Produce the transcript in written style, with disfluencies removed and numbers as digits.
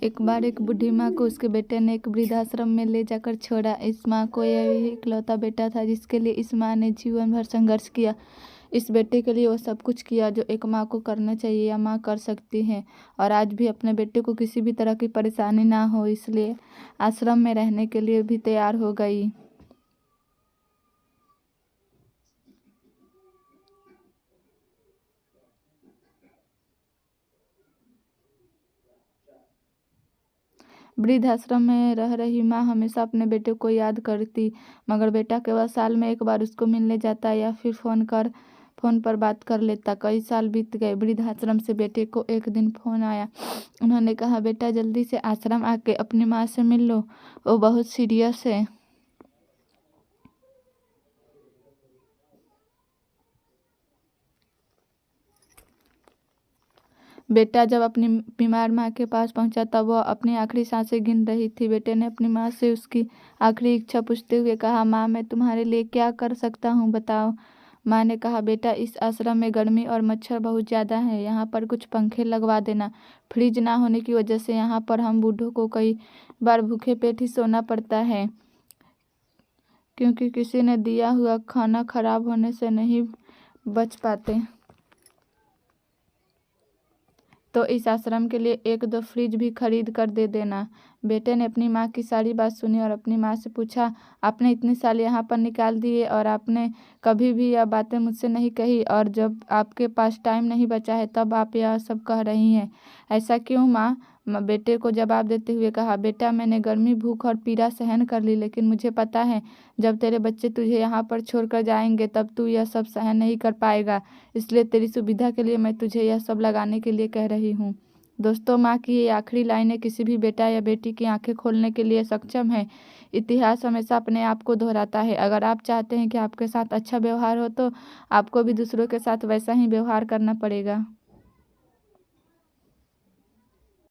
एक बार एक बूढ़ी माँ को उसके बेटे ने एक वृद्धाश्रम में ले जाकर छोड़ा। इस माँ को यह इकलौता बेटा था जिसके लिए इस माँ ने जीवन भर संघर्ष किया। इस बेटे के लिए वो सब कुछ किया जो एक माँ को करना चाहिए या माँ कर सकती है, और आज भी अपने बेटे को किसी भी तरह की परेशानी ना हो इसलिए आश्रम में रहने के लिए भी तैयार हो गई। वृद्धाश्रम में रह रही माँ हमेशा अपने बेटे को याद करती, मगर बेटा केवल साल में एक बार उसको मिलने जाता या फिर फोन पर बात कर लेता। कई साल बीत गए। वृद्धाश्रम से बेटे को एक दिन फोन आया। उन्होंने कहा, बेटा जल्दी से आश्रम आके अपनी माँ से मिल लो, वो बहुत सीरियस है। बेटा जब अपनी बीमार माँ के पास पहुंचा तब वह अपनी आखिरी सांसें गिन रही थी। बेटे ने अपनी माँ से उसकी आखिरी इच्छा पूछते हुए कहा, माँ मैं तुम्हारे लिए क्या कर सकता हूँ, बताओ। माँ ने कहा, बेटा इस आश्रम में गर्मी और मच्छर बहुत ज़्यादा है, यहाँ पर कुछ पंखे लगवा देना। फ्रिज ना होने की वजह से यहाँ पर हम बूढ़ों को कई बार भूखे पेट ही सोना पड़ता है, क्योंकि किसी ने दिया हुआ खाना खराब होने से नहीं बच पाते। तो इस आश्रम के लिए एक दो फ्रिज भी खरीद कर दे देना। बेटे ने अपनी माँ की सारी बात सुनी और अपनी माँ से पूछा, आपने इतने साल यहाँ पर निकाल दिए और आपने कभी भी यह बातें मुझसे नहीं कही, और जब आपके पास टाइम नहीं बचा है तब आप यह सब कह रही हैं, ऐसा क्यों माँ? बेटे को जवाब देते हुए कहा, बेटा मैंने गर्मी, भूख और पीड़ा सहन कर ली, लेकिन मुझे पता है जब तेरे बच्चे तुझे यहाँ पर छोड़कर जाएंगे तब तू यह सब सहन नहीं कर पाएगा, इसलिए तेरी सुविधा के लिए मैं तुझे यह सब लगाने के लिए कह रही हूँ। दोस्तों, माँ की ये आखिरी लाइनें किसी भी बेटा या बेटी की आंखें खोलने के लिए सक्षम है। इतिहास हमेशा अपने आप को दोहराता है। अगर आप चाहते हैं कि आपके साथ अच्छा व्यवहार हो तो आपको भी दूसरों के साथ वैसा ही व्यवहार करना पड़ेगा।